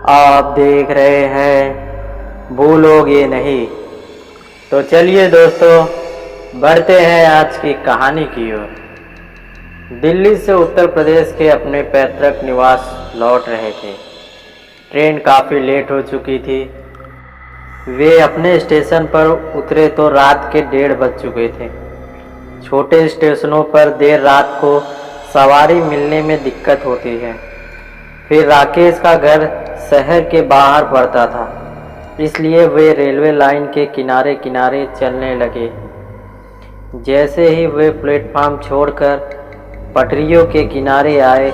आप देख रहे हैं भूलोगे नहीं। तो चलिए दोस्तों, बढ़ते हैं आज की कहानी की ओर। दिल्ली से उत्तर प्रदेश के अपने पैतृक निवास लौट रहे थे। ट्रेन काफ़ी लेट हो चुकी थी। वे अपने स्टेशन पर उतरे तो रात के 1:30 बज चुके थे। छोटे स्टेशनों पर देर रात को सवारी मिलने में दिक्कत होती है। फिर राकेश का घर शहर के बाहर पड़ता था, इसलिए वे रेलवे लाइन के किनारे किनारे चलने लगे। जैसे ही वे प्लेटफार्म छोड़कर पटरियों के किनारे आए,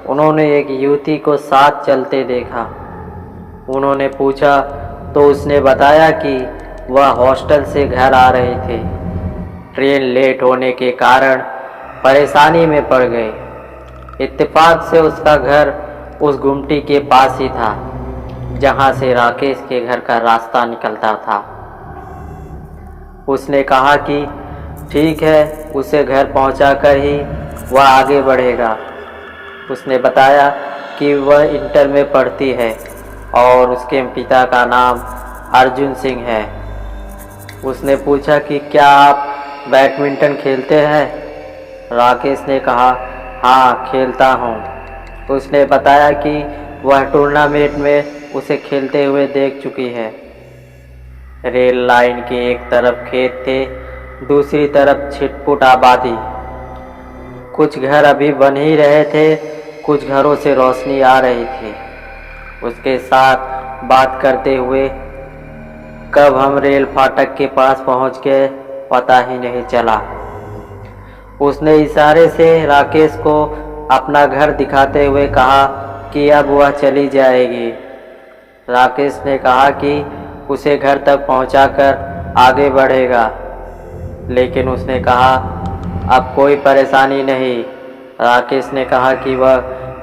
उन्होंने एक युवती को साथ चलते देखा। उन्होंने पूछा तो उसने बताया कि वह हॉस्टल से घर आ रहे थे। ट्रेन लेट होने के कारण परेशानी में पड़ गए। इत्तेफाक से उसका घर उस गुमटी के पास ही था जहां से राकेश के घर का रास्ता निकलता था। उसने कहा कि ठीक है, उसे घर पहुंचाकर ही वह आगे बढ़ेगा। उसने बताया कि वह इंटर में पढ़ती है और उसके पिता का नाम अर्जुन सिंह है। उसने पूछा कि क्या आप बैडमिंटन खेलते हैं? राकेश ने कहा, हाँ खेलता हूँ। उसने बताया कि वह टूर्नामेंट में उसे खेलते हुए देख चुकी है। रेल लाइन के एक तरफ खेत थे, दूसरी तरफ छिटपुट आबादी। कुछ घर अभी बन ही रहे थे, कुछ घरों से रोशनी आ रही थी। उसके साथ बात करते हुए कब हम रेल फाटक के पास पहुंच गए पता ही नहीं चला। उसने इशारे से राकेश को अपना घर दिखाते हुए कहा कि अब वह चली जाएगी। राकेश ने कहा कि उसे घर तक पहुंचाकर आगे बढ़ेगा, लेकिन उसने कहा अब कोई परेशानी नहीं। राकेश ने कहा कि वह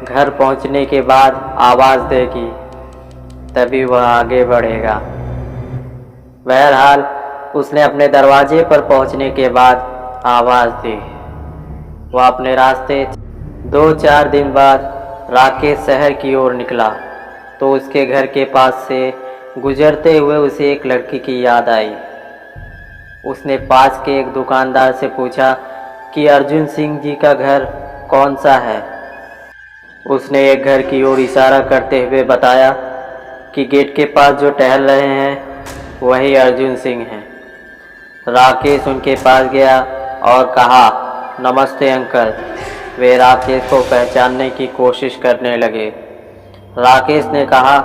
घर पहुंचने के बाद आवाज़ देगी, तभी वह आगे बढ़ेगा। बहरहाल उसने अपने दरवाजे पर पहुंचने के बाद आवाज़ दी। वह अपने रास्ते 2-4 दिन बाद राकेश शहर की ओर निकला तो उसके घर के पास से गुजरते हुए उसे एक लड़की की याद आई। उसने पास के एक दुकानदार से पूछा कि अर्जुन सिंह जी का घर कौन सा है। उसने एक घर की ओर इशारा करते हुए बताया कि गेट के पास जो टहल रहे हैं वही अर्जुन सिंह हैं। राकेश उनके पास गया और कहा, नमस्ते अंकल। वे राकेश को पहचानने की कोशिश करने लगे। राकेश ने कहा,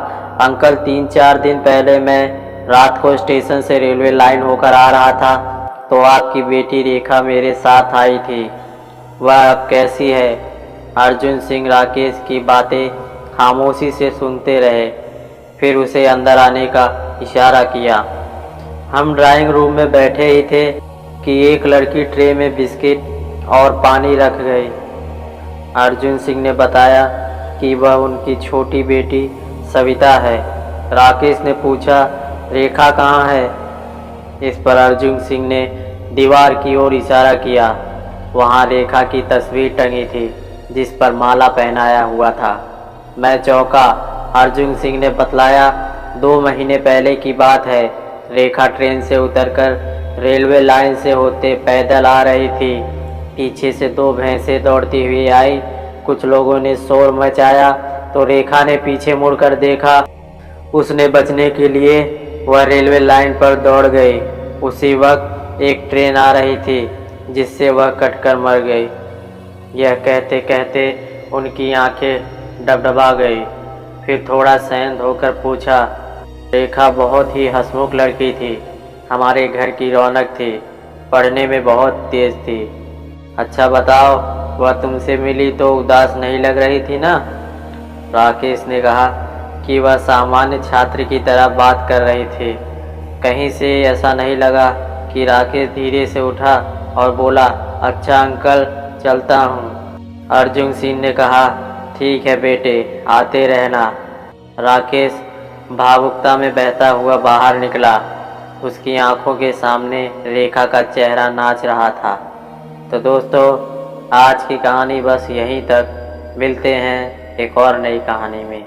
अंकल 3-4 दिन पहले मैं रात को स्टेशन से रेलवे लाइन होकर आ रहा था तो आपकी बेटी रेखा मेरे साथ आई थी। वह अब कैसी है? अर्जुन सिंह राकेश की बातें खामोशी से सुनते रहे, फिर उसे अंदर आने का इशारा किया। हम ड्राइंग रूम में बैठे ही थे कि एक लड़की ट्रे में बिस्किट और पानी रख गई। अर्जुन सिंह ने बताया कि वह उनकी छोटी बेटी सविता है। राकेश ने पूछा, रेखा कहाँ है? इस पर अर्जुन सिंह ने दीवार की ओर इशारा किया। वहाँ रेखा की तस्वीर टंगी थी जिस पर माला पहनाया हुआ था। मैं चौंका। अर्जुन सिंह ने बतलाया, 2 महीने पहले की बात है। रेखा ट्रेन से उतरकर रेलवे लाइन से होते पैदल आ रही थी। पीछे से 2 भैंसें दौड़ती हुई आई। कुछ लोगों ने शोर मचाया तो रेखा ने पीछे मुड़कर देखा। उसने बचने के लिए वह रेलवे लाइन पर दौड़ गई। उसी वक्त एक ट्रेन आ रही थी जिससे वह कटकर मर गई। यह कहते कहते उनकी आंखें डबडबा गई। फिर थोड़ा शांत होकर पूछा, रेखा बहुत ही हंसमुख लड़की थी, हमारे घर की रौनक थी, पढ़ने में बहुत तेज थी। अच्छा बताओ, वह तुमसे मिली तो उदास नहीं लग रही थी ना? राकेश ने कहा कि वह सामान्य छात्र की तरह बात कर रही थी। कहीं से ऐसा नहीं लगा कि राकेश धीरे से उठा और बोला, अच्छा अंकल, चलता हूँ। अर्जुन सिंह ने कहा, ठीक है बेटे, आते रहना। राकेश भावुकता में बहता हुआ बाहर निकला। उसकी आंखों के सामने रेखा का चेहरा नाच रहा था। तो दोस्तों, आज की कहानी बस यहीं तक। मिलते हैं एक और नई कहानी में।